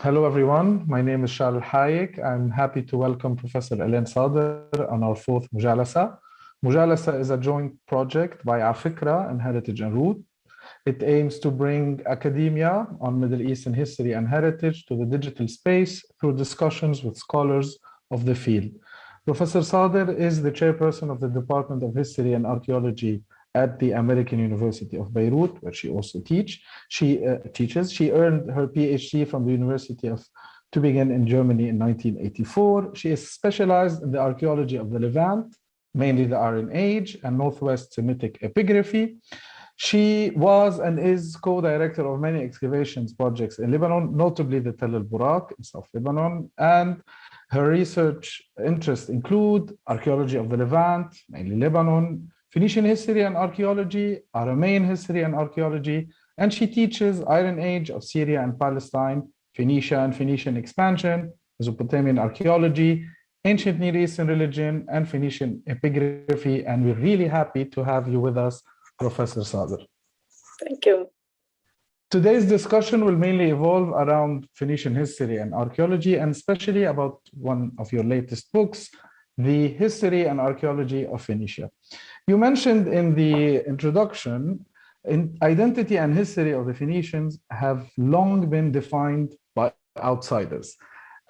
Hello, everyone. My name is Charles Al Hayek. I'm happy to welcome Professor Helene Sader on our fourth Mujalasa. Mujalasa is a joint project by Afikra and Heritage and Root. It aims to bring academia on Middle Eastern history and heritage to the digital space through discussions with scholars of the field. Professor Sader is the chairperson of the Department of History and Archaeology at the American University of Beirut, where she also teaches. She earned her PhD from the University of Tuebingen in Germany in 1984. She is specialized in the archaeology of the Levant, mainly the Iron Age and Northwest Semitic epigraphy. She was and is co-director of many excavations projects in Lebanon, notably the Tell el-Burak in South Lebanon, and her research interests include archaeology of the Levant, mainly Lebanon, Phoenician history and archaeology, Aramean history and archaeology, and she teaches Iron Age of Syria and Palestine, Phoenicia and Phoenician expansion, Mesopotamian archaeology, ancient Near Eastern religion, and Phoenician epigraphy. And we're really happy to have you with us, Professor Sader. Thank you. Today's discussion will mainly evolve around Phoenician history and archaeology, and especially about one of your latest books, The History and Archaeology of Phoenicia. You mentioned in the introduction, identity and history of the Phoenicians have long been defined by outsiders.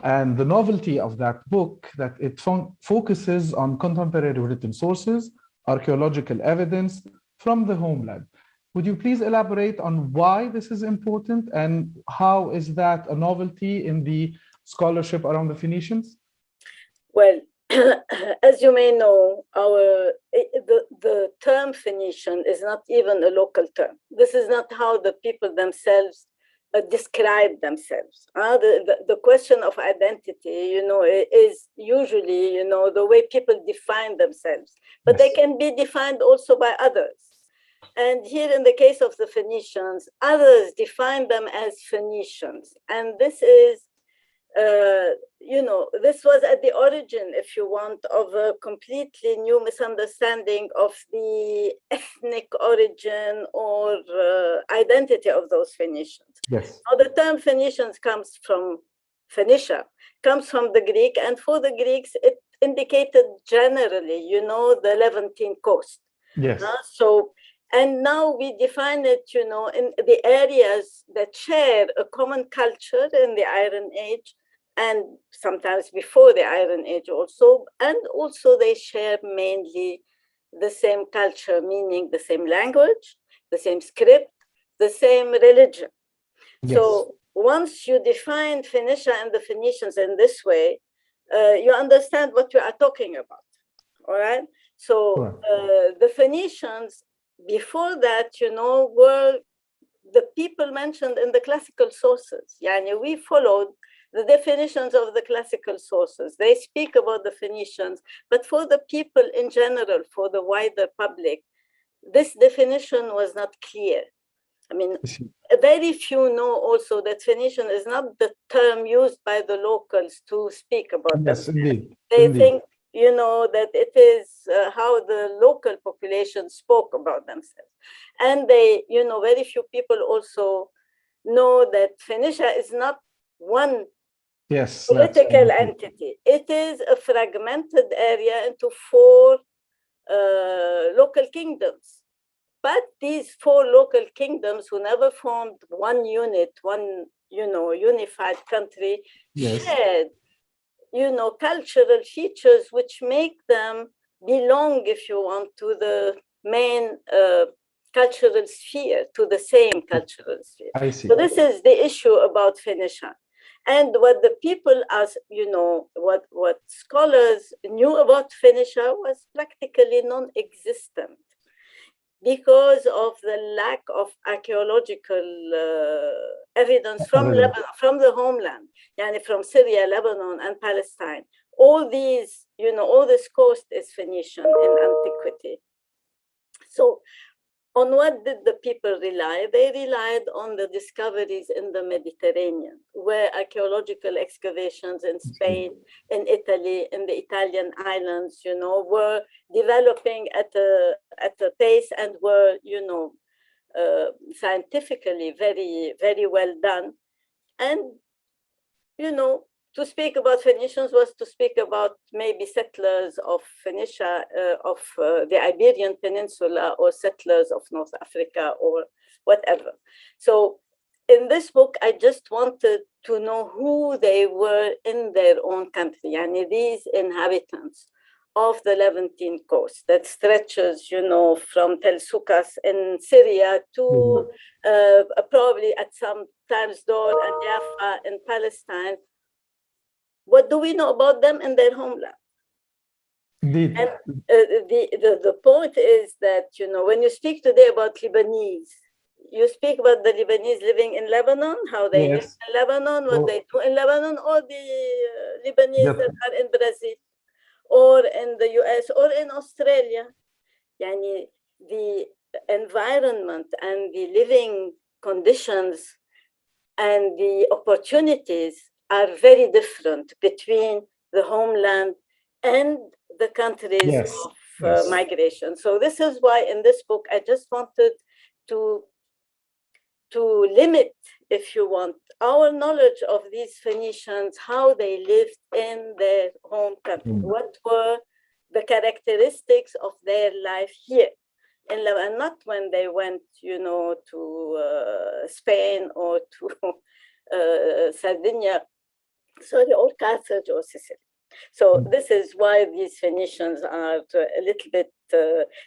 And the novelty of that book, that it focuses on contemporary written sources, archaeological evidence from the homeland. Would you please elaborate on why this is important and how is that a novelty in the scholarship around the Phoenicians? Well, as you may know, the term Phoenician is not even a local term. This is not how the people themselves describe themselves. The question of identity, is usually, the way people define themselves, but they can be defined also by others. And here in the case of the Phoenicians, others define them as Phoenicians. And this is, this was at the origin, if you want, of a completely new misunderstanding of the ethnic origin or identity of those Phoenicians. Yes. Now, the term Phoenicians comes from Phoenicia, comes from the Greek, and for the Greeks, it indicated generally, the Levantine coast. Yes. And now we define it, in the areas that share a common culture in the Iron Age, and sometimes before the Iron Age also, and also they share mainly the same culture, meaning the same language, the same script, the same religion. Yes. So once you define Phoenicia and the Phoenicians in this way, you understand what we are talking about, all right? So the Phoenicians, before that, were the people mentioned in the classical sources. We followed the definitions of the classical sources. They speak about the Phoenicians, but for the people in general, for the wider public, this definition was not clear. Very few know also that Phoenician is not the term used by the locals to speak about yes, them. Indeed. They indeed. think, that it is how the local population spoke about themselves. And they, very few people also know that Phoenicia is not one political entity. It is a fragmented area into 4 local kingdoms. But these 4 local kingdoms, who never formed one unit, one, unified country, shared, cultural features which make them belong, if you want, to the main cultural sphere, to the same cultural sphere. I see. So this is the issue about Phoenicia. And what the people, as what scholars knew about Phoenicia was practically non-existent because of the lack of archaeological evidence from Lebanon, from the homeland, from Syria, Lebanon, and Palestine. All these, all this coast is Phoenician in antiquity. So on what did the people rely? They relied on the discoveries in the Mediterranean, where archaeological excavations in Spain, in Italy, in the Italian islands, were developing at a pace and were, scientifically very, very well done. And you know, to speak about Phoenicians was to speak about maybe settlers of Phoenicia, of the Iberian Peninsula, or settlers of North Africa, or whatever. So in this book, I just wanted to know who they were in their own country, and these inhabitants of the Levantine coast that stretches, you know, from Tel Sukas in Syria to probably at some times Dor and Jaffa in Palestine. What do we know about them in their homeland? Indeed. And the point is that, you know, when you speak today about Lebanese, you speak about the Lebanese living in Lebanon, how they live in Lebanon, what they do in Lebanon, or the Lebanese that are in Brazil, or in the US, or in Australia. Yani, the environment and the living conditions and the opportunities are very different between the homeland and the countries of migration. So this is why in this book, I just wanted to limit, if you want, our knowledge of these Phoenicians, how they lived in their home country. What were the characteristics of their life here in Levant, not when they went, you know, to Spain or to Sardinia, or Carthage or Sicily. So this is why these Phoenicians are a little bit,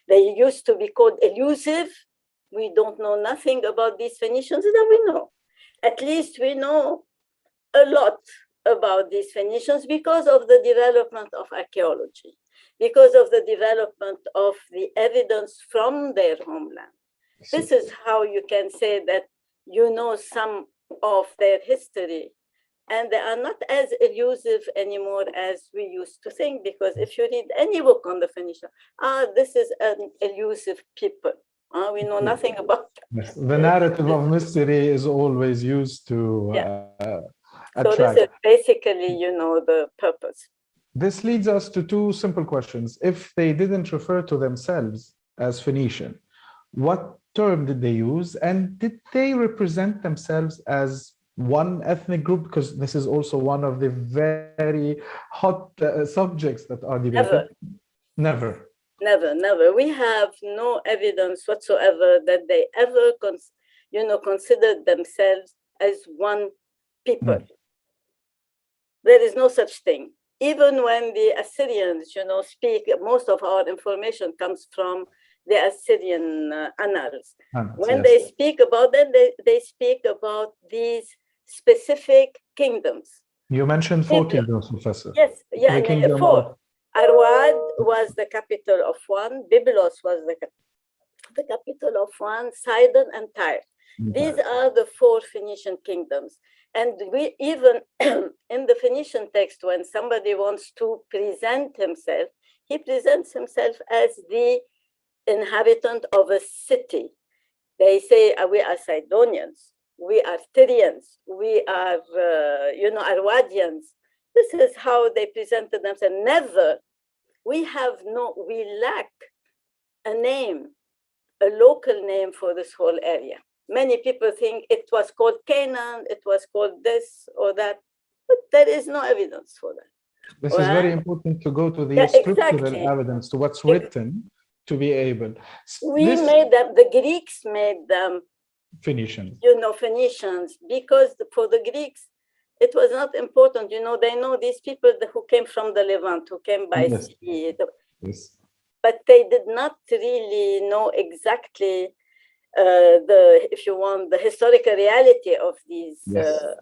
they used to be called elusive. We don't know nothing about these Phoenicians that we know. At least we know a lot about these Phoenicians because of the development of archaeology, because of the development of the evidence from their homeland. This is how you can say that you know some of their history. And they are not as elusive anymore as we used to think, because if you read any book on the Phoenicians, this is an elusive people. We know nothing about them. Yes. The narrative of mystery is always used to attract. So this is basically, you know, the purpose. This leads us to two simple questions. If they didn't refer to themselves as Phoenician, what term did they use? And did they represent themselves as one ethnic group? Because this is also one of the very hot subjects that are debated. Never. We have no evidence whatsoever that they ever, considered themselves as one people. There is no such thing. Even when the Assyrians, speak, most of our information comes from the Assyrian annals. When they speak about them, they speak about these specific kingdoms. You mentioned 4 kingdoms, Professor. Yes, yeah, 4. Arwad was the capital of one, Byblos was the capital of one, Sidon and Tyre. These are the 4 Phoenician kingdoms. And we even, in the Phoenician text, when somebody wants to present himself, he presents himself as the inhabitant of a city. They say, we are Sidonians, we are Tyrians, we are, Arwadians. This is how they presented themselves. Never, we lack a name, a local name for this whole area. Many people think it was called Canaan, it was called this or that, but there is no evidence for that. This is very important to go to the scriptural evidence, to what's written, to be able. Made them, the Greeks made them Phoenicians. Phoenicians, because for the Greeks, it was not important. They know these people who came from the Levant, who came by sea. But they did not really know exactly the historical reality of these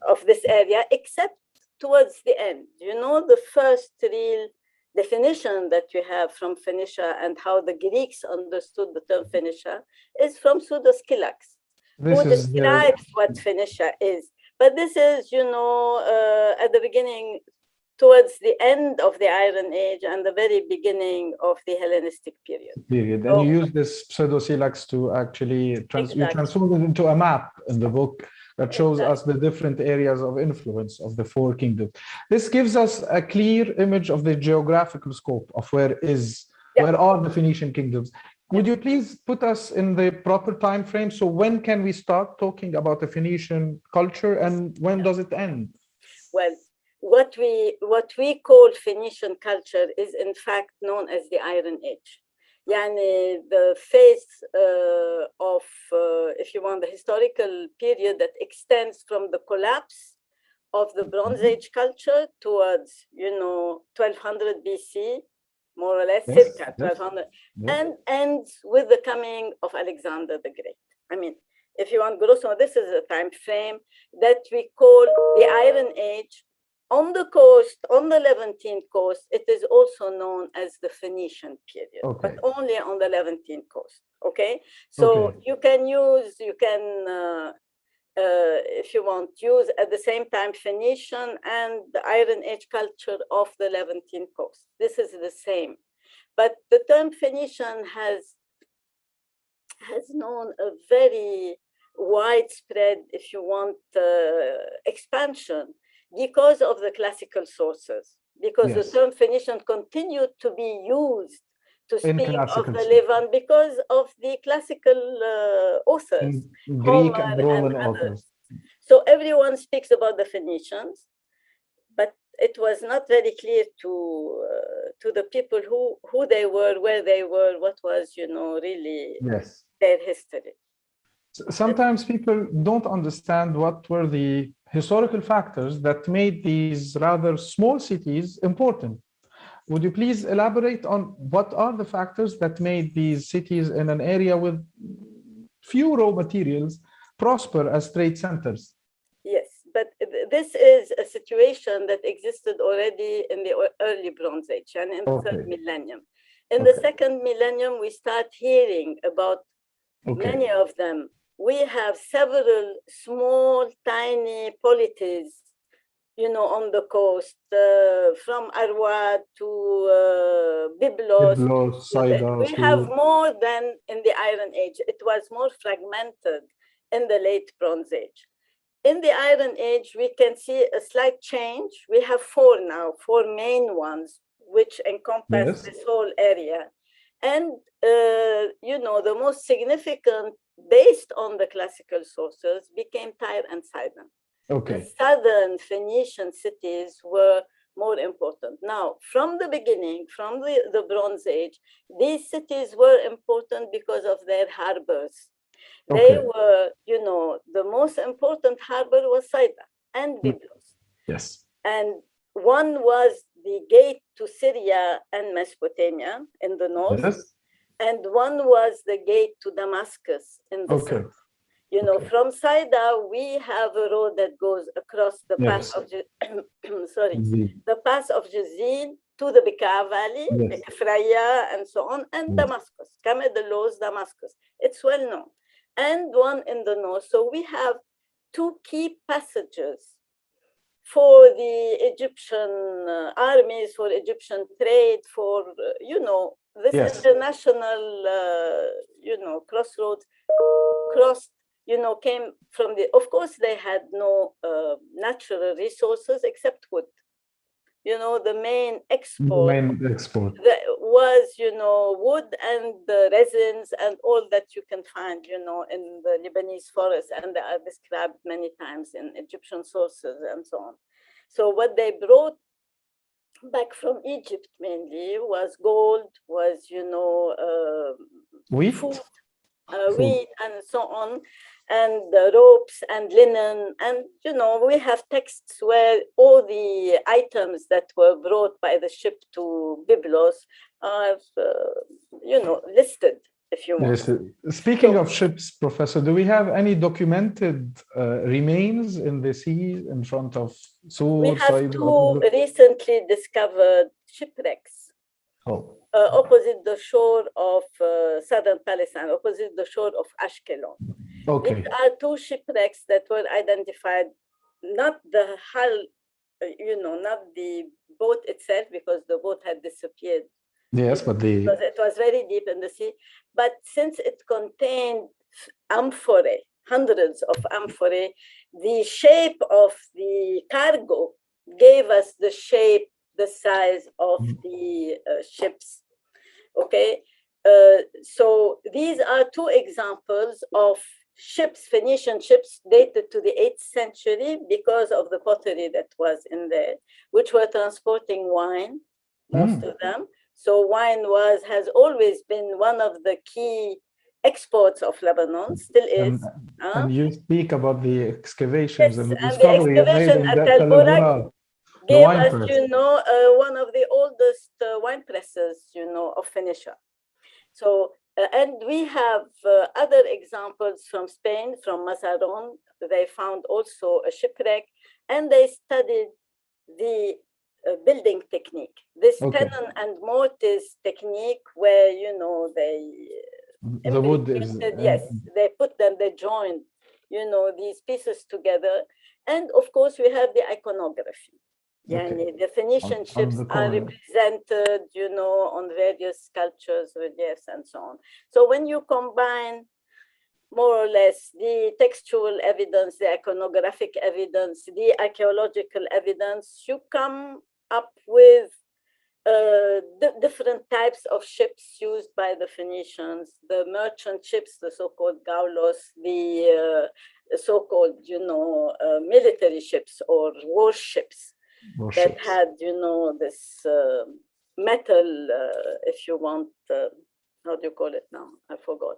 of this area, except towards the end. The first real definition that you have from Phoenicia and how the Greeks understood the term Phoenicia is from Pseudo-Scylax, who describes what Phoenicia is. But this is, at the beginning, towards the end of the Iron Age and the very beginning of the Hellenistic period. And you use this Pseudo-Scylax to actually, you transform it into a map in the book that shows us the different areas of influence of the 4 kingdoms. This gives us a clear image of the geographical scope of where are the Phoenician kingdoms. Would you please put us in the proper time frame? So when can we start talking about the Phoenician culture and when does it end? Well, what we call Phoenician culture is in fact known as the Iron Age. Yani the phase of, if you want, the historical period that extends from the collapse of the Bronze Age culture towards, 1200 BC, more or less, circa 1200, and ends with the coming of Alexander the Great. I mean, if you want, grosso, this is a time frame that we call the Iron Age. On the coast, on the Levantine coast, it is also known as the Phoenician period, but only on the Levantine coast, okay? So you can, if you want, use at the same time Phoenician and the Iron Age culture of the Levantine coast. This is the same. But the term Phoenician has known a very widespread, if you want, expansion because of the classical sources, because the term Phoenician continued to be used to speak of the Levant because of the classical authors, Greek and Roman authors. So everyone speaks about the Phoenicians, but it was not very clear to the people who they were, where they were, what was, really their history. Sometimes people don't understand what were the historical factors that made these rather small cities important. Would you please elaborate on what are the factors that made these cities in an area with few raw materials prosper as trade centers? Yes, but this is a situation that existed already in the early Bronze Age and in the third millennium. In the second millennium, we start hearing about many of them. We have several small, tiny polities, on the coast, from Arwad to Byblos. We have more than in the Iron Age. It was more fragmented in the late Bronze Age. In the Iron Age, we can see a slight change. We have four main ones, which encompass this whole area. And, the most significant, based on the classical sources, became Tyre and Sidon. The southern Phoenician cities were more important. Now, from the beginning, from the Bronze Age, these cities were important because of their harbors. They were, the most important harbor was Sidon and Byblos. Yes. And one was the gate to Syria and Mesopotamia in the north. Yes. And one was the gate to Damascus in the south. From Sidon, we have a road that goes across the pass of the pass of Jazin to the Bekaa Valley, Freya, and so on, and Damascus, Kamed Los, Damascus. It's well known. And one in the north. So we have two key passages for the Egyptian armies, for Egyptian trade, for, this international, crossroads crossed, came from of course, they had no natural resources except wood. The main export was, wood and the resins and all that you can find, in the Lebanese forest, and they are described many times in Egyptian sources and so on. So what they brought back from Egypt mainly was gold, was, wheat, food, wheat and so on, and ropes and linen. And, we have texts where all the items that were brought by the ship to Byblos are, listed, if you want. Yes. Speaking of ships, Professor, do we have any documented remains in the sea in front of Sur? We have two recently discovered shipwrecks. Opposite the shore of southern Palestine, opposite the shore of Ashkelon. These are two shipwrecks that were identified, not the hull, not the boat itself, because the boat had disappeared. Yes, but because it was very deep in the sea. But since it contained amphorae, hundreds of amphorae, the shape of the cargo gave us the shape, the size of the ships. So these are two examples of ships, Phoenician ships, dated to the 8th century because of the pottery that was in there, which were transporting wine, most of them. So wine has always been one of the key exports of Lebanon, still is. And you speak about the excavations and the and the discovery you made excavation in at el-Burak, gave us, one of the oldest wine presses, of Phoenicia. So, and we have other examples from Spain, from Mazaron. They found also a shipwreck, and they studied the building technique, this tenon and mortise technique, where the wood is they put them, they joined, these pieces together, and of course we have the iconography. The Phoenician ships are represented, on various sculptures, reliefs, and so on. So when you combine more or less the textual evidence, the iconographic evidence, the archaeological evidence, you come up with different types of ships used by the Phoenicians, the merchant ships, the so-called gaulos, the so-called, military ships or warships that had, this metal, if you want, how do you call it now? I forgot.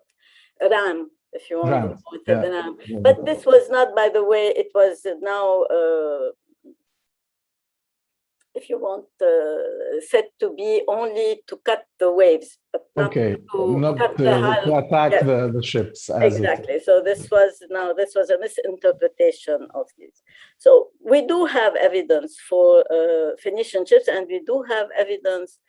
Ram, if you want to ram. But this was not, by the way, it was now, if you want, said to be only to cut the waves, but not to attack the ships. Exactly. So this was a misinterpretation of this. So we do have evidence for Phoenician ships, and we do have evidence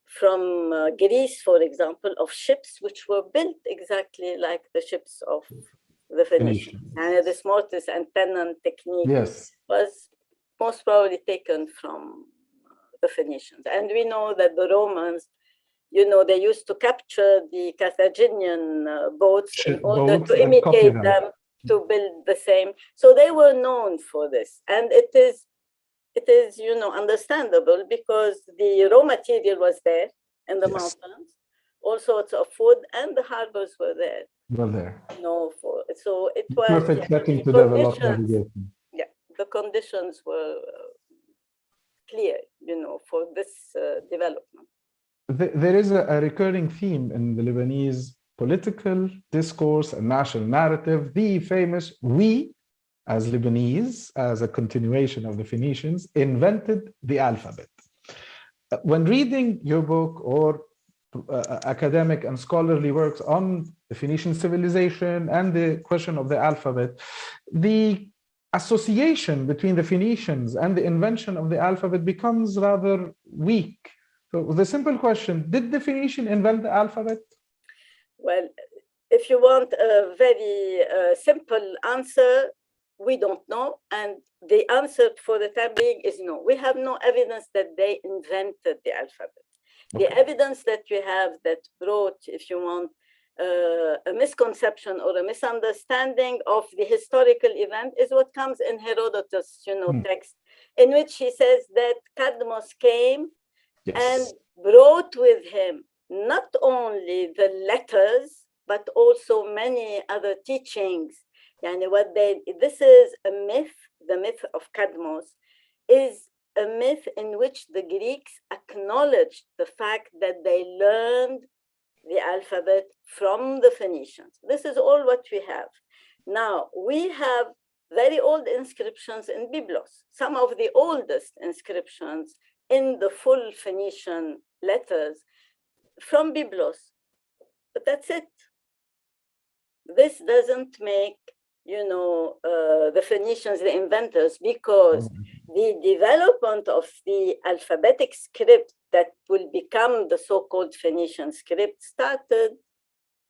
from Greece, for example, of ships which were built exactly like the ships of the Phoenicians. And this mortise and tenon technique was most probably taken from the Phoenicians. And we know that the Romans, they used to capture the Carthaginian boats in order to imitate them, to build the same. So they were known for this. And it is, understandable because the raw material was there in the mountains, all sorts of food, and the harbors were there. So it was perfect setting to develop navigation. Yeah, the conditions were clear, for this development. There is a recurring theme in the Lebanese political discourse and national narrative, the famous "we, as Lebanese, as a continuation of the Phoenicians, invented the alphabet." When reading your book or academic and scholarly works on the Phoenician civilization and the question of the alphabet, the association between the Phoenicians and the invention of the alphabet becomes rather weak. So the simple question, did the Phoenician invent the alphabet? Well, if you want a very simple answer, we don't know. And the answer for the time being is no. We have no evidence that they invented the alphabet. The evidence that we have that brought, if you want, a misconception or a misunderstanding of the historical event is what comes in Herodotus, text, in which he says that Cadmus came and brought with him not only the letters, but also many other teachings. This is a myth, the myth of Cadmus is a myth in which the Greeks acknowledged the fact that they learned the alphabet from the Phoenicians. This is all what we have. Now, we have very old inscriptions in Byblos, some of the oldest inscriptions in the full Phoenician letters from Byblos, but that's it. This doesn't make, the Phoenicians the inventors, because the development of the alphabetic script that will become the so-called Phoenician script started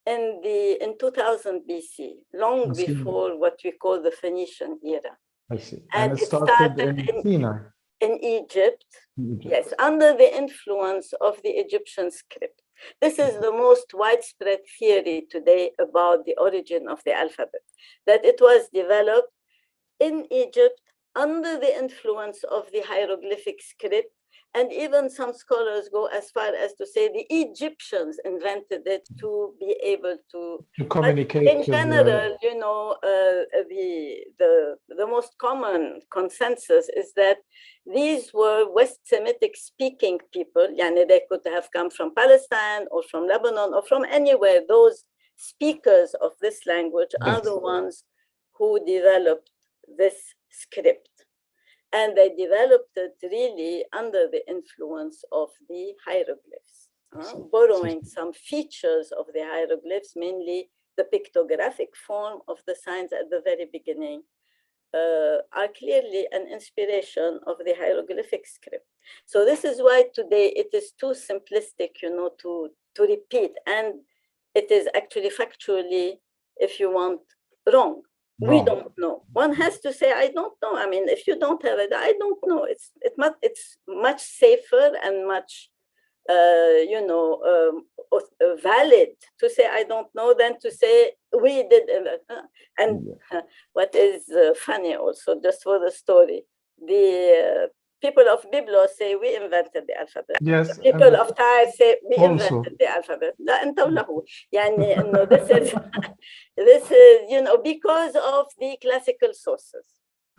in 2000 BC, long before what we call the Phoenician era. I see. And it started in Sinai. In Egypt, yes, under the influence of the Egyptian script. This is the most widespread theory today about the origin of the alphabet, that it was developed in Egypt under the influence of the hieroglyphic script, And even some scholars go as far as to say the Egyptians invented it to be able to communicate. In general, you know, the most common consensus is that these were West Semitic speaking people. Yani they could have come from Palestine or from Lebanon or from anywhere. Those speakers of this language are the ones who developed this script. And they developed it really under the influence of the hieroglyphs, borrowing some features of the hieroglyphs, mainly the pictographic form of the signs at the very beginning, are clearly an inspiration of the hieroglyphic script. So this is why today it is too simplistic, you know, to repeat. And it is actually factually, if you want, wrong. We don't know. One has to say, I don't know. I mean, if you don't have it, I don't know. It's much safer and much, you know, valid to say, I don't know, than to say, we did. And what is funny also, just for the story, the people of Byblos say, we invented the alphabet. Yes. The people of Tyre say, we invented the alphabet. لا أنت ولا هو. يعني إنه this is, you know, because of the classical sources.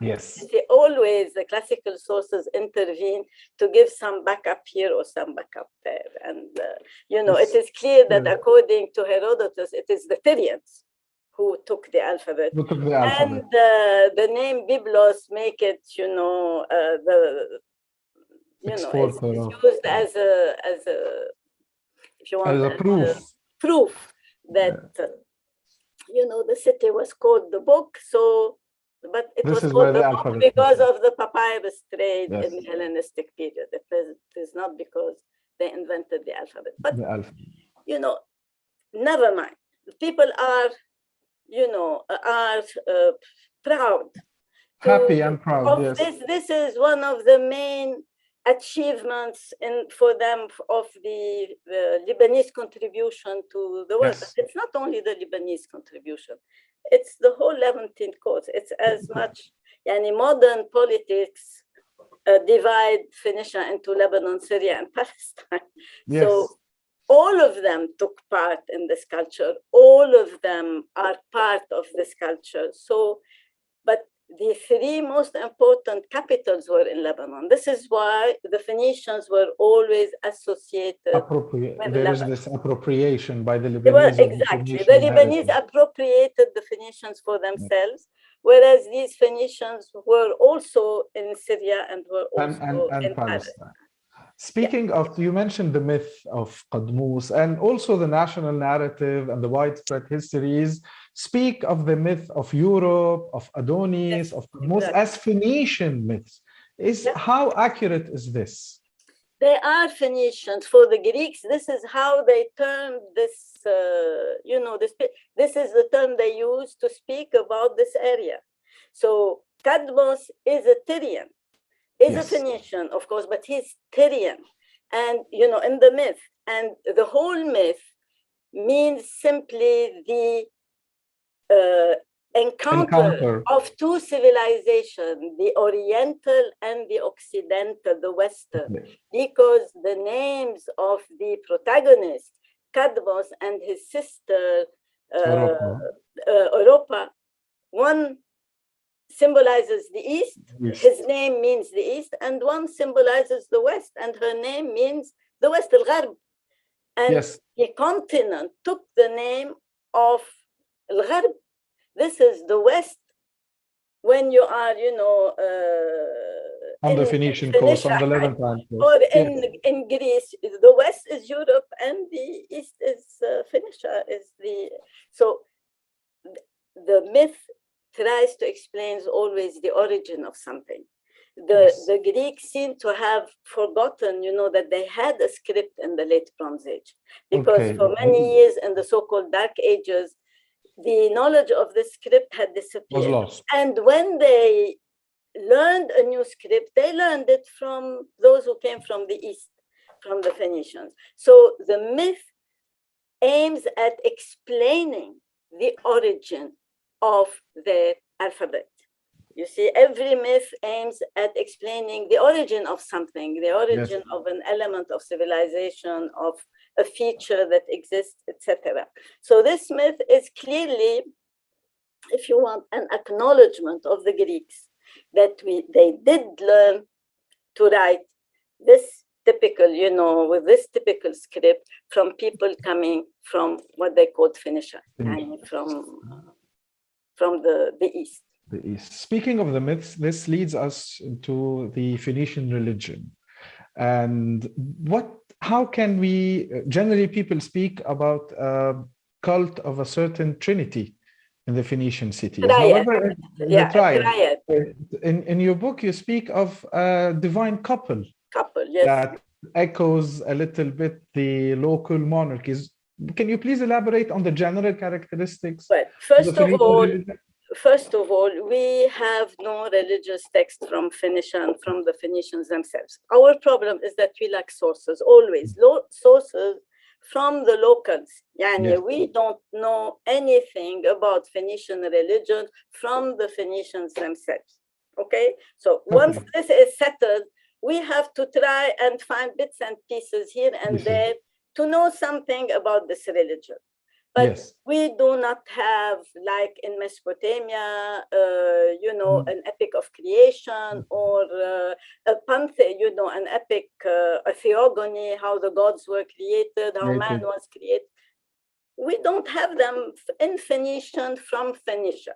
Yes. Always the classical sources intervene to give some backup here or some backup there. And, you know, it is clear that according to Herodotus, it is the Tyrians who took the alphabet. And the name Byblos make it, you know, it's used as a if you want, as a proof that, you know, the city was called the book. So, but it was called the book because of the papyrus trade in the Hellenistic period. It is not because they invented the alphabet. But, you know, never mind. People are, you know, are proud. Happy and proud, yes. This is one of the main achievements for them of the Lebanese contribution to the world. But it's not only the Lebanese contribution, it's the whole Levantine coast. It's as much, yani modern politics divide Phoenicia into Lebanon, Syria, and Palestine. Yes. So all of them took part in this culture. All of them are part of this culture. So, but the three most important capitals were in Lebanon. This is why the Phoenicians were always associated with there is this appropriation by the Lebanese. The Lebanese appropriated the Phoenicians for themselves, whereas these Phoenicians were also in Syria and were also in Palestine. Speaking of, you mentioned the myth of Cadmus and also the national narrative and the widespread histories speak of the myth of Europe, of Adonis, of Cadmus as Phoenician myths. How accurate is this? They are Phoenicians. For the Greeks, this is how they termed this, you know, this is the term they use to speak about this area. So Cadmus is a Tyrian. Is a Phoenician, of course, but he's Tyrian. And, you know, in the myth, and the whole myth means simply the encounter of two civilizations, the Oriental and the Occidental, the Western, because the names of the protagonist, Cadmus, and his sister, Europa, one symbolizes the East, his name means the East, and one symbolizes the West, and her name means the West, el-Gharb. And the continent took the name of el-Gharb. This is the West when you are, you know, on the Phoenician coast, on the Levant coast. Or in Greece, the West is Europe and the East is Phoenicia. So the myth tries to explain always the origin of something. The Greeks seem to have forgotten, you know, that they had a script in the late Bronze Age, because for many years in the so-called Dark Ages, the knowledge of the script had disappeared. Was lost. And when they learned a new script, they learned it from those who came from the East, from the Phoenicians. So the myth aims at explaining the origin of their alphabet. You see, every myth aims at explaining the origin of something, the origin of an element of civilization, of a feature that exists, etc. So this myth is clearly, if you want, an acknowledgement of the Greeks that they did learn to write this typical, you know, with this typical script from people coming from what they called Phoenicia, and from the East. The East. Speaking of the myths, this leads us to the Phoenician religion. And how can we, generally people speak about a cult of a certain trinity in the Phoenician cities. However, the triad. In your book, you speak of a divine couple. That echoes a little bit the local monarchies. Can you please elaborate on the general characteristics? Well, first of all, we have no religious text from the Phoenicians themselves. Our problem is that we lack sources, always. Sources from the locals. We don't know anything about Phoenician religion from the Phoenicians themselves. Okay? So once this is settled, we have to try and find bits and pieces here and there to know something about this religion. But we do not have, like in Mesopotamia, an epic of creation, or a pantheon, an epic, a theogony, how the gods were created, how man was created. We don't have them in Phoenician from Phoenicia.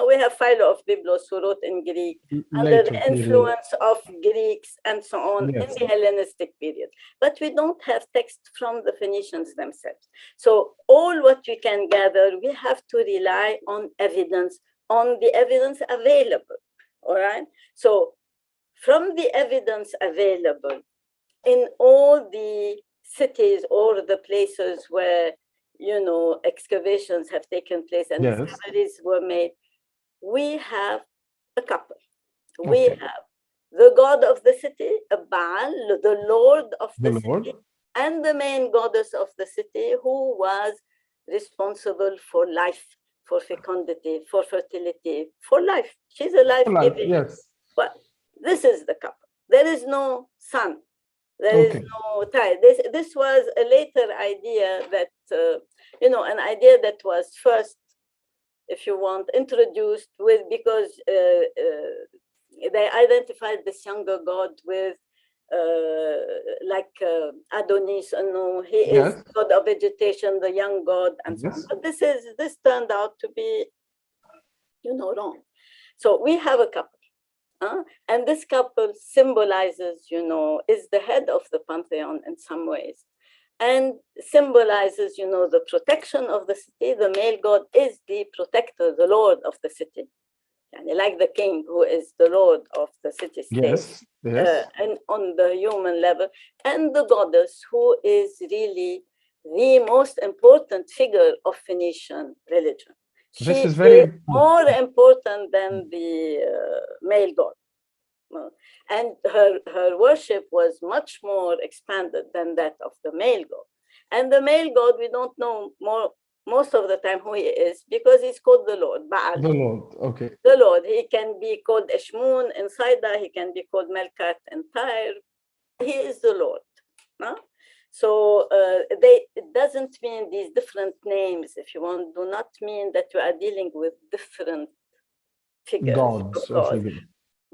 We have Philo of Byblos who wrote in Greek under the influence of Greeks and so on in the Hellenistic period. But we don't have text from the Phoenicians themselves. So all what we can gather, we have to rely on evidence, on the evidence available. All right. So from the evidence available in all the cities or the places where, excavations have taken place and discoveries were made, we have a couple. We have the god of the city, a Baal, the lord of the city, and the main goddess of the city, who was responsible for life, for fecundity, for fertility, for life. She's a life-giving. But this is the couple. There is no son. There is no tie. This was a later idea that, an idea that was first, if you want, introduced because they identified this younger god with Adonis, he is god of vegetation, the young god, and so on. But this turned out to be, wrong. So we have a couple, and this couple symbolizes, is the head of the pantheon in some ways, and symbolizes, the protection of the city. The male god is the protector, the lord of the city, and like the king who is the lord of the city-state, and on the human level, and the goddess who is really the most important figure of Phoenician religion. She is very more important than the male god. And her worship was much more expanded than that of the male god. And the male god, we don't know most of the time who he is, because he's called the Lord, Baal. The Lord, okay. The Lord. He can be called Eshmun in Saida, he can be called Melkat in Tyre. He is the Lord. No? So it doesn't mean these different names, if you want, do not mean that you are dealing with different figures. Gods.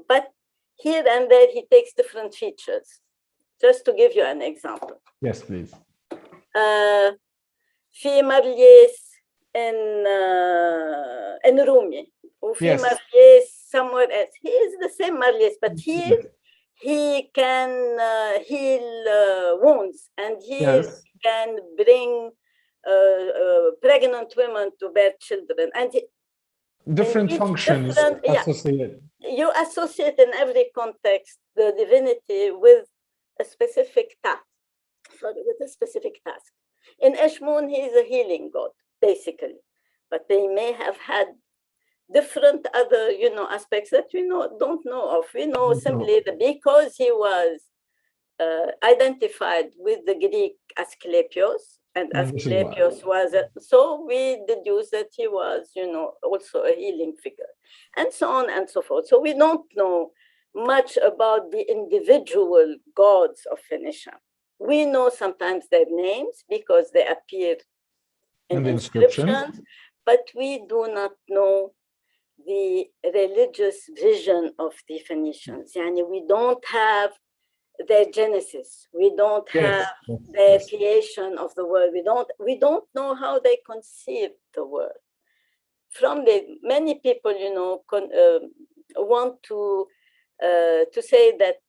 But here and there, he takes different features. Just to give you an example. Yes, please. في مرليس in Rumi, وفي مرليس somewhere else. He is the same Marlies, but here he can heal wounds, and he can bring pregnant women to bear children, and different functions associated. You associate in every context the divinity with a specific task. In Eshmun, he is a healing god, basically, but they may have had different other, aspects that we don't know of. We know simply that because he was identified with the Greek Asclepios, And And this is why. Asclepius was, so we deduce that he was, also a healing figure, and so on and so forth. So we don't know much about the individual gods of Phoenicia. We know sometimes their names because they appear in the inscriptions, but we do not know the religious vision of the Phoenicians. Yani we don't have their genesis. We don't have their creation of the world. We don't know how they conceived the world. From many people, want to say that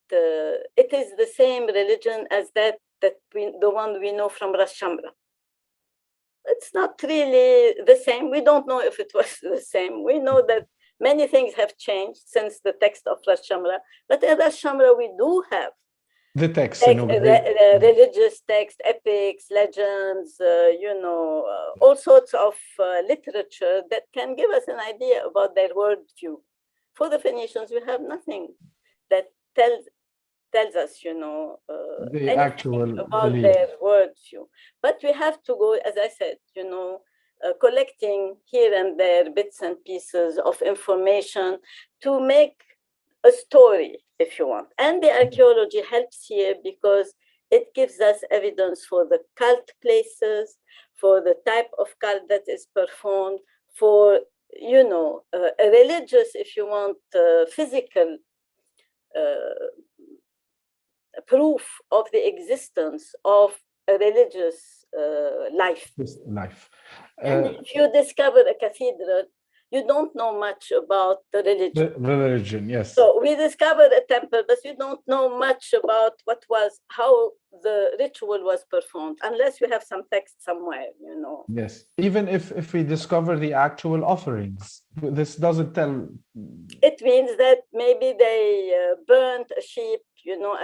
it is the same religion as the one we know from Ras Shamra. It's not really the same. We don't know if it was the same. We know that many things have changed since the text of Ras Shamra, but in Ras Shamra we do have the text, religious text, epics, legends, all sorts of literature that can give us an idea about their worldview. For the Phoenicians, we have nothing that tells us, the actual about their worldview. But we have to go, as I said, collecting here and there bits and pieces of information to make a story, if you want. And the archaeology helps here because it gives us evidence for the cult places, for the type of cult that is performed, for, a religious, if you want, physical proof of the existence of a religious life. And if you discover a cathedral, you don't know much about the religion. The religion, yes. So we discovered a temple, but we don't know much about how the ritual was performed, unless we have some text somewhere, Yes. Even if we discover the actual offerings, this doesn't tell. It means that maybe they burnt a sheep,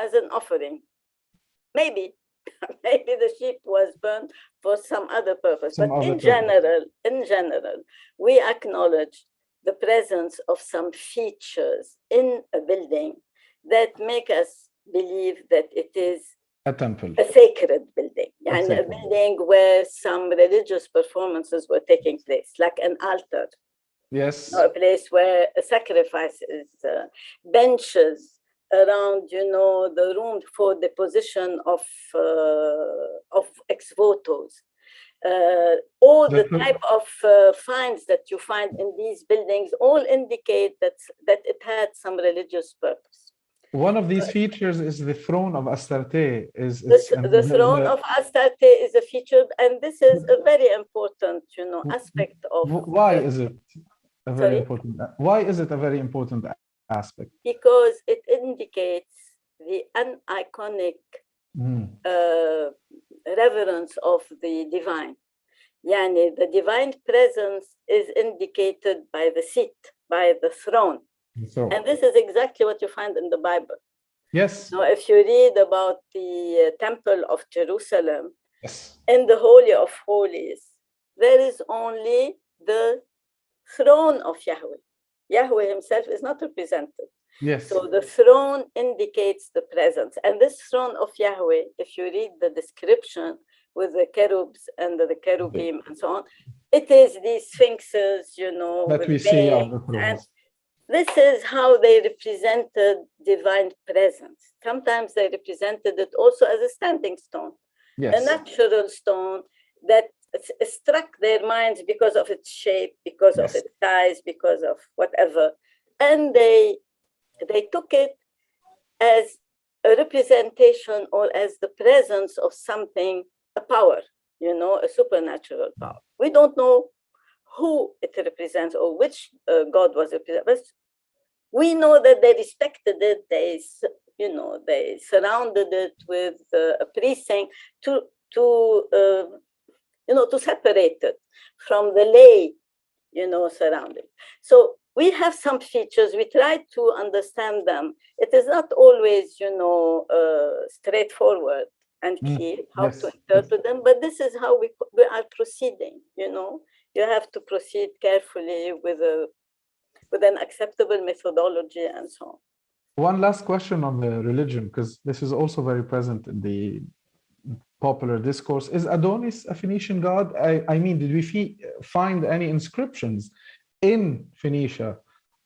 as an offering. Maybe the sheep was burnt for some other purpose. But in general, we acknowledge the presence of some features in a building that make us believe that it is a temple, a sacred building, and a building where some religious performances were taking place, like an altar. Yes. A place where a sacrifice is, benches around, the room for the position of ex-votos. All the type of finds that you find in these buildings all indicate that it had some religious purpose. One of these features is the throne of Astarte. The throne of Astarte is a feature, and this is a very important, aspect of. Why is it a very important? Why is it a very important aspect? Because it indicates the uniconic reverence of the divine. Yani, the divine presence is indicated by the seat, by the throne. And this is exactly what you find in the Bible. Yes. Now, if you read about the Temple of Jerusalem, yes, in the Holy of Holies, there is only the throne of Yahweh. Yahweh himself is not represented. Yes. So the throne indicates the presence. And this throne of Yahweh, if you read the description with the cherubs and the cherubim and so on, it is these sphinxes, that we see on the thrones. This is how they represented divine presence. Sometimes they represented it also as a standing stone, a natural stone that struck their minds because of its shape, because of its size, because of whatever. And they took it as a representation or as the presence of something, a power, a supernatural power. We don't know who it represents or which God was represented, but we know that they respected it. They surrounded it with a precinct to separate it from the lay, surrounding. So we have some features. We try to understand them. It is not always, straightforward and clear how to interpret them, but this is how we are proceeding. You have to proceed carefully with an acceptable methodology and so on. One last question on the religion, because this is also very present in the popular discourse. Is Adonis a Phoenician god? I mean, did we find any inscriptions in Phoenicia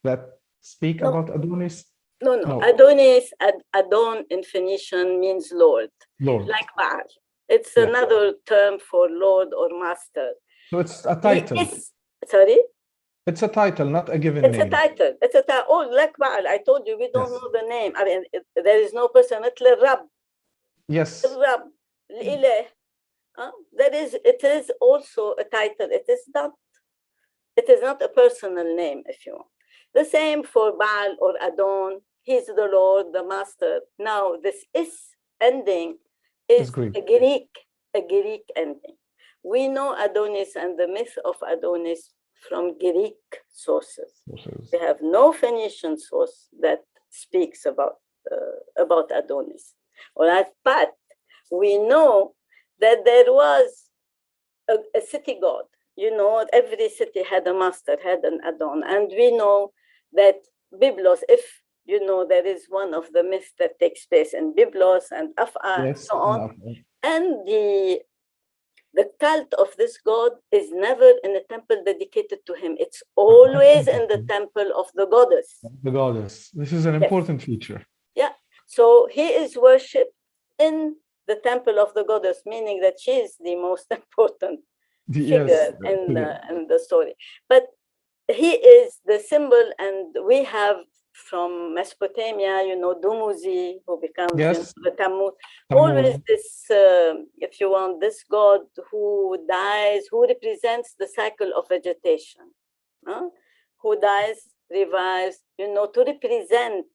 that speak No. about Adonis? No. Adonis, Adon in Phoenician means Lord, like Baal. It's another term for Lord or Master. So it's a title. Sorry? It's a title, not a given name. It's a title. It's a title. Oh, like Baal. I told you, we don't know the name. I mean, there is no person. It's Rab. Yes. Rab. Ilah. It is also a title. It is not a personal name, if you want. The same for Baal or Adon. He's the Lord, the Master. Now, this is ending is a Greek ending. We know Adonis and the myth of Adonis from Greek sources. We have no Phoenician source that speaks about Adonis. All right, but we know that there was a city god. You know, every city had a master, had an Adon, and we know that Byblos, if you know, there is one of the myths that takes place in Byblos and Afar, and so on. And the cult of this god is never in a temple dedicated to him. It's always in the temple of the goddess. The goddess. This is an important feature. Yeah. So he is worshipped in the temple of the goddess, meaning that she is the most important figure in the story. But he is the symbol, and we have from Mesopotamia, you know, Dumuzi, who becomes the Tammuz. Always this, if you want, this god who dies, who represents the cycle of vegetation, who dies, revives, you know, to represent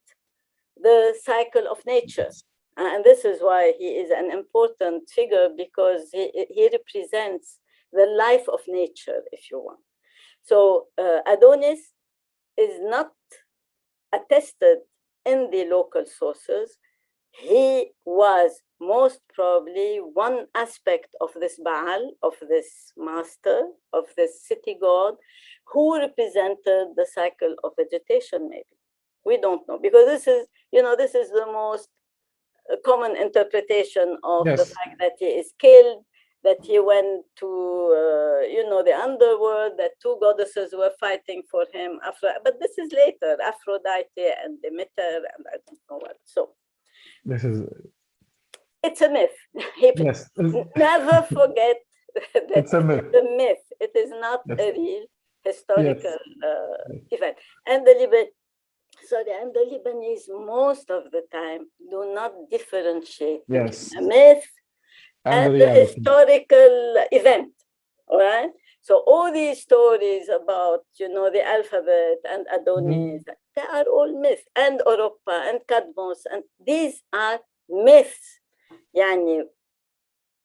the cycle of nature. And this is why he is an important figure, because he represents the life of nature, if you want. So Adonis is not attested in the local sources. He was most probably one aspect of this Baal, of this master, of this city god, who represented the cycle of vegetation, maybe. We don't know, because this is the most common interpretation of the fact that he is killed, that he went to, the underworld, that two goddesses were fighting for him. But this is later, Aphrodite and Demeter, and I don't know what. So it's a myth. Never forget that it's a myth. It is not a real historical event. And the Lebanese, most of the time, do not differentiate between a myth and the historical event, all right? So all these stories about, the alphabet and Adonis, they are all myths, and Europa and Cadmus, and these are myths. Yani,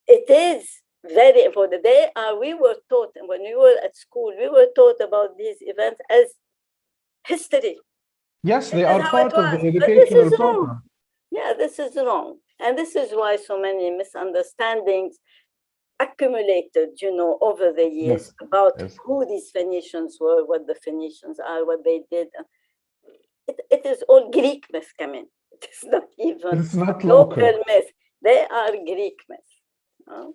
it is very important. We were taught, when we were at school, we were taught about these events as history. Yes, they are part of the educational program. Yeah, this is wrong. And this is why so many misunderstandings accumulated, over the years about who these Phoenicians were, what the Phoenicians are, what they did. It is all Greek myth coming. It is not even local myth. They are Greek myth.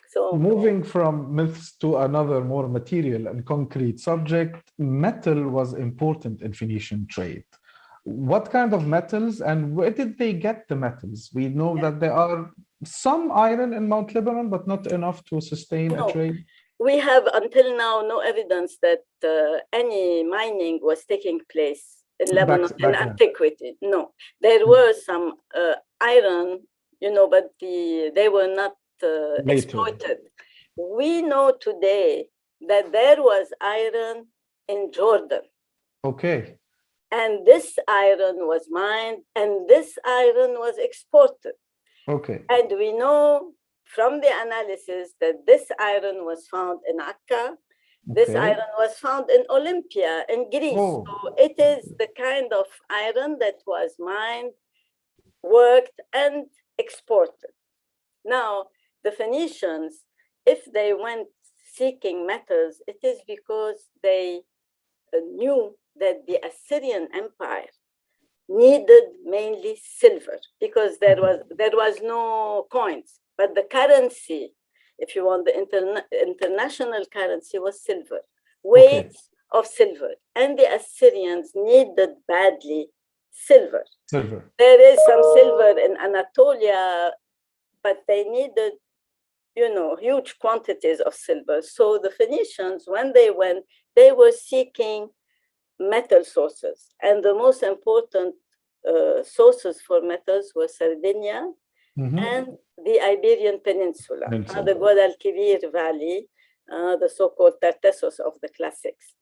So moving from myths to another more material and concrete subject, metal was important in Phoenician trade. What kind of metals, and where did they get the metals? We know that there are some iron in Mount Lebanon, but not enough to sustain a trade. We have until now no evidence that any mining was taking place in Lebanon in antiquity. No, there were some iron, but they were not exploited. We know today that there was iron in Jordan. Okay. And this iron was mined, and this iron was exported. Okay. And we know from the analysis that this iron was found in Akka. This iron was found in Olympia, in Greece. So it is the kind of iron that was mined, worked, and exported. Now, the Phoenicians, if they went seeking metals, it is because they knew that the Assyrian Empire needed mainly silver, because there was no coins. but the currency, if you want, the international currency was silver, weights of silver. And the Assyrians needed badly silver. There is some silver in Anatolia, but they needed, huge quantities of silver. So the Phoenicians, when they went, they were seeking metal sources. And the most important sources for metals were Sardinia and the Iberian Peninsula, the Guadalquivir Valley, the so-called Tartessos of the classics.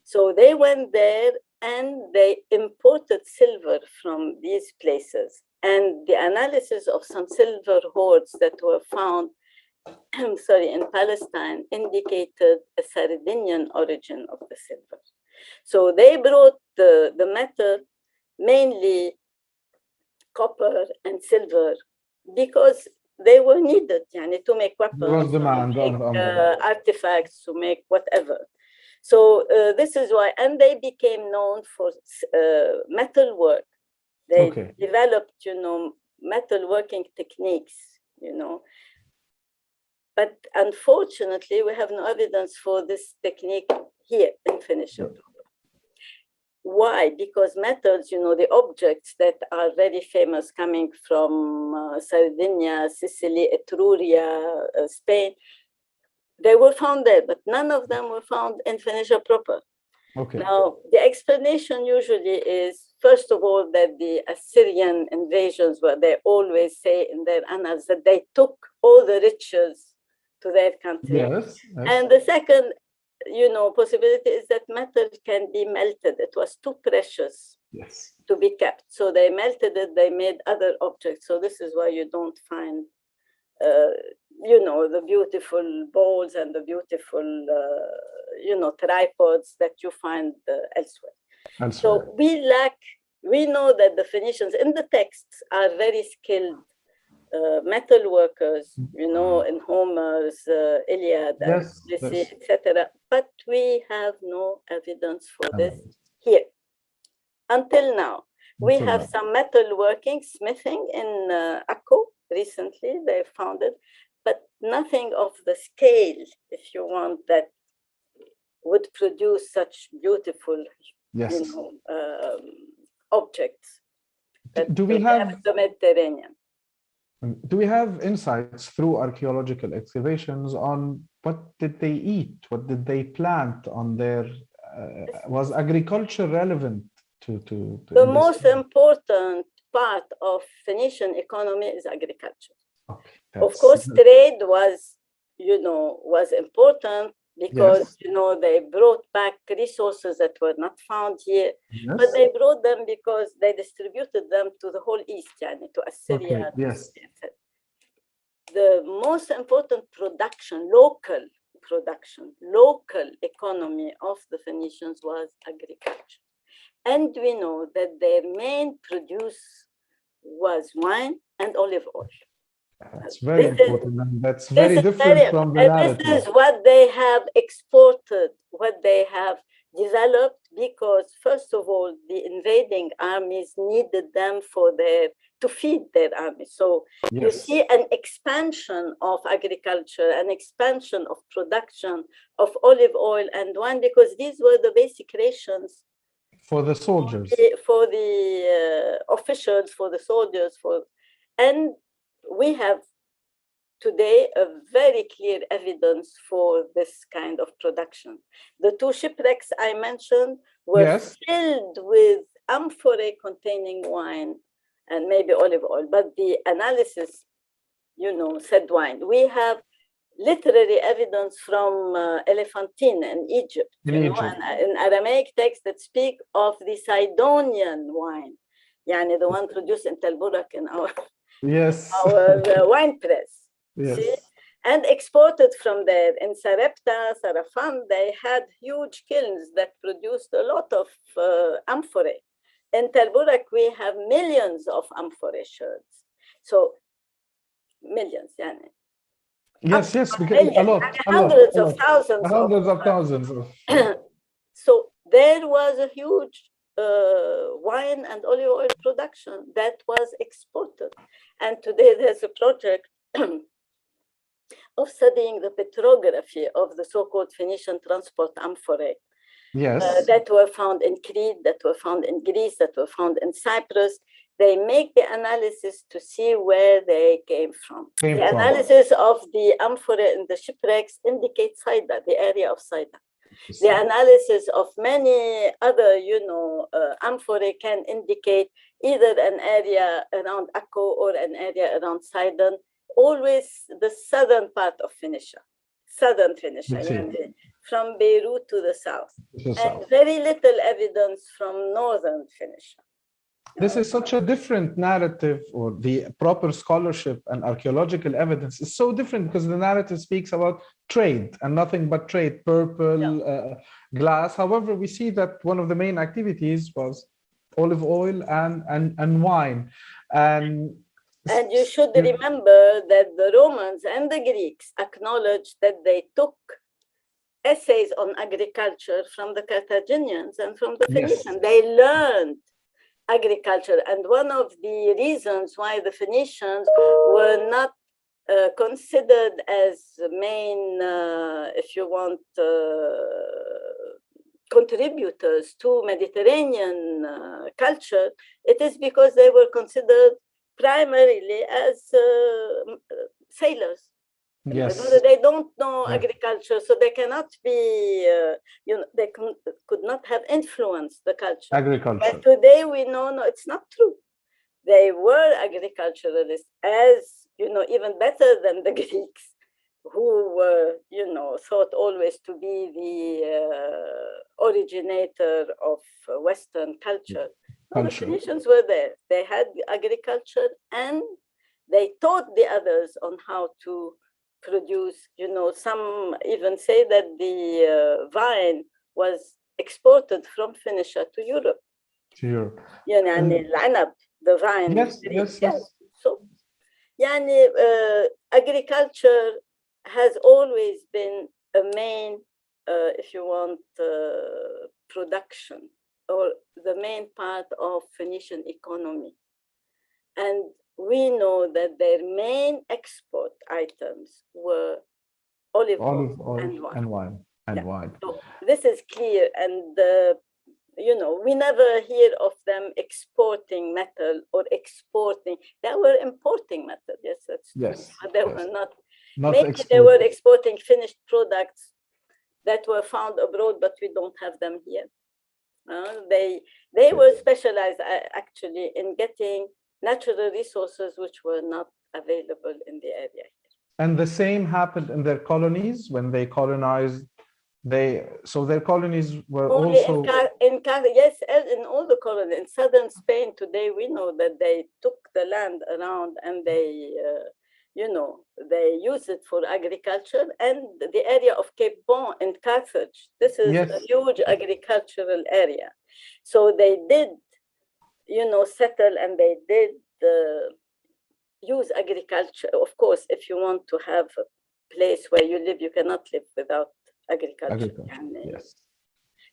So they went there and they imported silver from these places. And the analysis of some silver hoards that were found in Palestine indicated a Sardinian origin of the silver. So they brought the metal, mainly copper and silver, because they were needed to make weapons, to make artifacts, to make whatever. So this is why, and they became known for metal work. They developed, metal working techniques, But unfortunately, we have no evidence for this technique here in Phoenicia. Why? Because metals, the objects that are very famous coming from Sardinia, Sicily, Etruria, Spain, they were found there, but none of them were found in Phoenicia proper. Now, the explanation usually is, first of all, that the Assyrian invasions, where they always say in their annals that they took all the riches to their country. And the second, possibility is that metal can be melted. It was too precious to be kept. So they melted it, they made other objects. So this is why you don't find, the beautiful bowls and the beautiful, tripods that you find elsewhere. So we know that the Phoenicians in the texts are very skilled metal workers, in Homer's Iliad, etc. But we have no evidence for this here. Until now, we have some metal working, smithing in Akko recently, they found it, but nothing of the scale, if you want, that would produce such beautiful, objects that do we have the Mediterranean. Do we have insights through archaeological excavations on what did they eat? What did they plant on their, was agriculture relevant to the most important part of Phoenician economy is agriculture. Of course, trade was, was important because, they brought back resources that were not found here, but they brought them because they distributed them to the whole East, to Assyria. The most important production, local economy of the Phoenicians was agriculture. And we know that their main produce was wine and olive oil. That's very important. And that's very different from the narrative. This is what they have exported, what they have developed, because first of all, the invading armies needed them to feed their armies. So you see an expansion of agriculture, an expansion of production of olive oil and wine, because these were the basic rations for the soldiers, for the officials, for the soldiers, and we have today a very clear evidence for this kind of production. The two shipwrecks I mentioned were filled with amphorae containing wine and maybe olive oil, but the analysis, said wine. We have literary evidence from Elephantine in Egypt, and in Aramaic texts that speak of the Sidonian wine, the one produced in el-Burak in our wine press. See? And exported from there. In Sarepta, Sarafan, they had huge kilns that produced a lot of amphorae. In el-Burak, we have millions of amphorae shards. So, millions, Yes, because a lot. Hundreds of thousands. So, there was a huge wine and olive oil production that was exported. And today there's a project of studying the petrography of the so-called Phoenician transport amphorae. Yes. That were found in Crete, that were found in Greece, that were found in Cyprus. They make the analysis to see where they came from. The analysis of the amphorae in the shipwrecks indicates Saida, the area of Saida. The analysis of many other, amphorae can indicate either an area around Akko or an area around Sidon, always the southern part of Phoenicia, southern Phoenicia, from Beirut to the south, and very little evidence from northern Phoenicia. This is such a different narrative, or the proper scholarship and archaeological evidence is so different because the narrative speaks about trade and nothing but trade, purple, glass. However, we see that one of the main activities was olive oil and wine. And you should remember that the Romans and the Greeks acknowledged that they took essays on agriculture from the Carthaginians and from the Phoenicians. They learned agriculture, and one of the reasons why the Phoenicians were not considered as main, if you want, contributors to Mediterranean culture, it is because they were considered primarily as sailors. They don't know agriculture, so they cannot be, they could not have influenced the culture. Agriculture. But today we know, no, it's not true. They were agriculturalists, as, even better than the Greeks, who were, thought always to be the originator of Western culture. No, the Phoenicians were there. They had agriculture, and they taught the others on how to produce, some even say that the vine was exported from Phoenicia to Europe. The vine. Yes. So, agriculture has always been a main, if you want, production, or the main part of Phoenician economy. And we know that their main export items were olive oil and wine. So this is clear, and we never hear of them exporting metal or exporting. They were importing metal. Yes, that's true. But they were not maybe they were exporting finished products that were found abroad, but we don't have them here. They were specialized actually in getting natural resources which were not available in the area. And the same happened in their colonies when they colonized. So their colonies were only also in all the colonies. In southern Spain today, we know that they took the land around and they they use it for agriculture. And the area of Cape Bon in Carthage, this is a huge agricultural area. So they did settle, and they did use agriculture. Of course, if you want to have a place where you live, you cannot live without agriculture. Yes.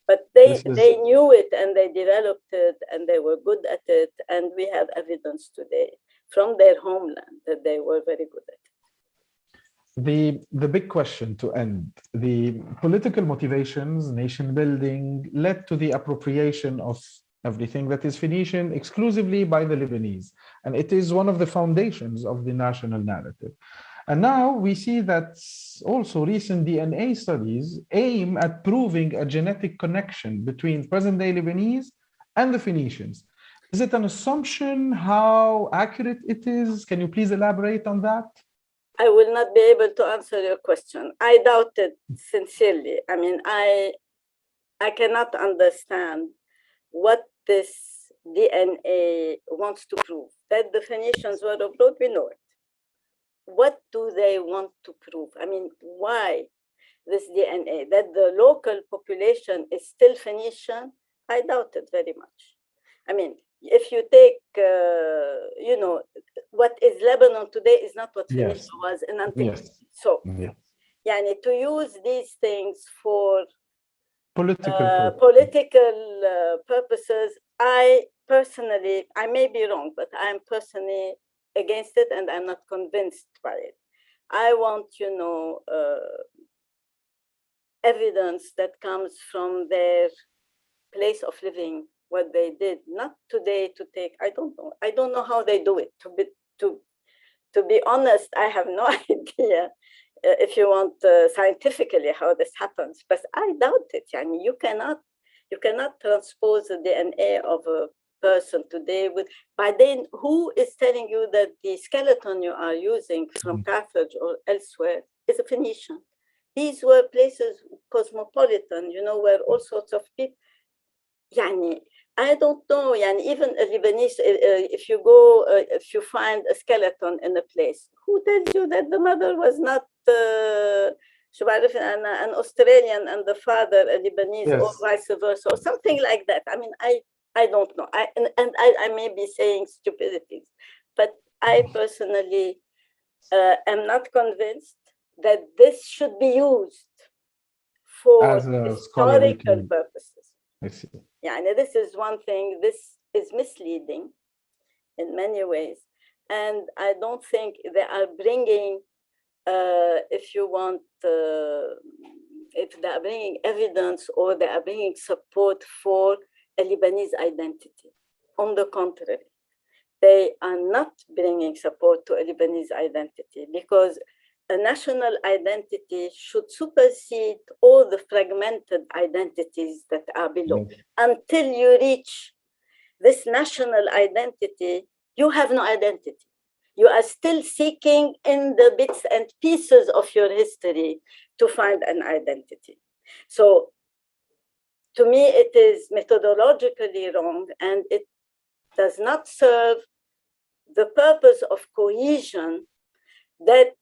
But they knew it, and they developed it, and they were good at it. And we have evidence today from their homeland that they were very good at it. The big question to end, the political motivations, nation building, led to the appropriation of everything that is Phoenician exclusively by the Lebanese. And it is one of the foundations of the national narrative. And now we see that also recent DNA studies aim at proving a genetic connection between present-day Lebanese and the Phoenicians. Is it an assumption? How accurate it is? Can you please elaborate on that? I will not be able to answer your question. I doubt it sincerely. I mean, I cannot understand what this DNA wants to prove. That the Phoenicians were abroad, we know it. What do they want to prove? I mean, why this DNA? That the local population is still Phoenician? I doubt it very much. I mean, if you take, what is Lebanon today is not what Phoenicia was in antiquity. So, to use these things for political purposes, I may be wrong, but I'm personally against it, and I'm not convinced by it. I want, evidence that comes from their place of living, what they did, not today to take, I don't know how they do it. To be honest, I have no idea if you want scientifically how this happens, but I doubt it. You cannot transpose the DNA of a person today by then who is telling you that the skeleton you are using from Carthage or elsewhere is a Phoenician? These were places cosmopolitan, where all sorts of people. I don't know. Even a Lebanese, if you find a skeleton in a place, who tells you that the mother was not an Australian and the father a Lebanese, yes, or vice versa, or something like that? I don't know. I may be saying stupidities, but I personally am not convinced that this should be used for historical purposes. I see. This is one thing. This is misleading in many ways, and I don't think they are bringing, if you want, if they are bringing evidence or they are bringing support for a Lebanese identity. On the contrary, they are not bringing support to a Lebanese identity, because a national identity should supersede all the fragmented identities that are below. Until you reach this national identity, you have no identity. You are still seeking in the bits and pieces of your history to find an identity. So to me, it is methodologically wrong, and it does not serve the purpose of cohesion that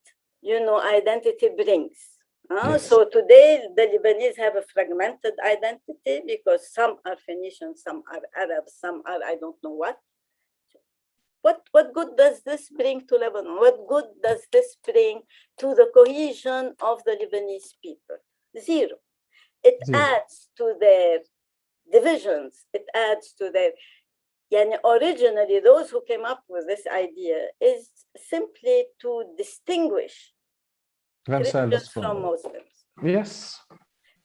identity brings. Yes. So today, the Lebanese have a fragmented identity because some are Phoenician, some are Arabs, some are I don't know what. What good does this bring to Lebanon? What good does this bring to the cohesion of the Lebanese people? Zero. It adds to their divisions. It adds to their... originally, those who came up with this idea is simply to distinguish Christians from Muslims. Yes.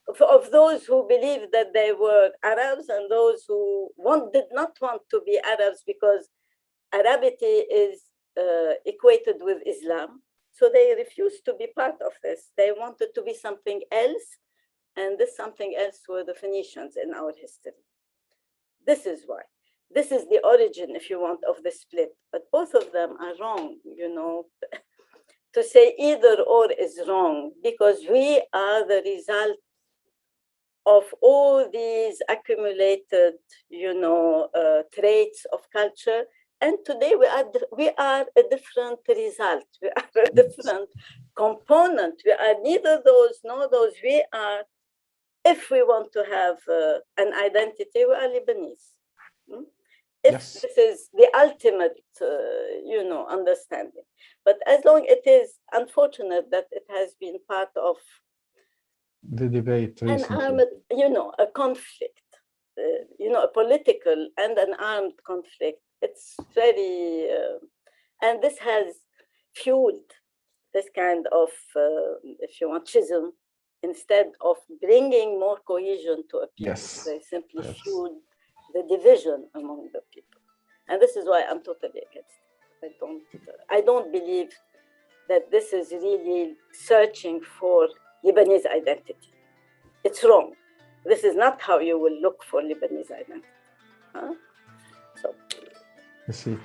Of those who believed that they were Arabs and those who did not want to be Arabs because Arabity is equated with Islam. So they refused to be part of this. They wanted to be something else. And this something else were the Phoenicians in our history. This is why. This is the origin, if you want, of the split. But both of them are wrong, To say either or is wrong, because we are the result of all these accumulated, traits of culture. And today we are a different result. We are a different component. We are neither those nor those. We are, if we want to have an identity, we are Lebanese. If this is the ultimate, understanding. But as long it is unfortunate that it has been part of the debate recently. An armed, a conflict, a political and an armed conflict. It's very, and this has fueled this kind of, if you want, schism, instead of bringing more cohesion to a people. Yes. They simply fueled the division among the people. And this is why I'm totally against it. I don't believe that this is really searching for Lebanese identity. It's wrong. This is not how you will look for Lebanese identity. I see.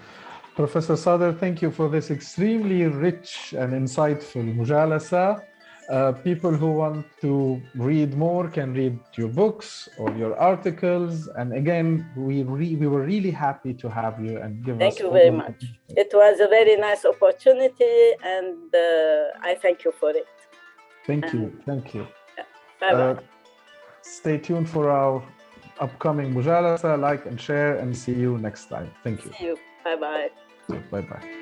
Professor Sader, thank you for this extremely rich and insightful Mujalasa. People who want to read more can read your books or your articles. And again, we were really happy to have you and give us. Thank you very much. It was a very nice opportunity, and I thank you for it. Thank you. Thank you. Bye-bye. Stay tuned for our upcoming Mujalasa. Like and share, and see you next time. Thank you. See you. Bye-bye. Bye-bye.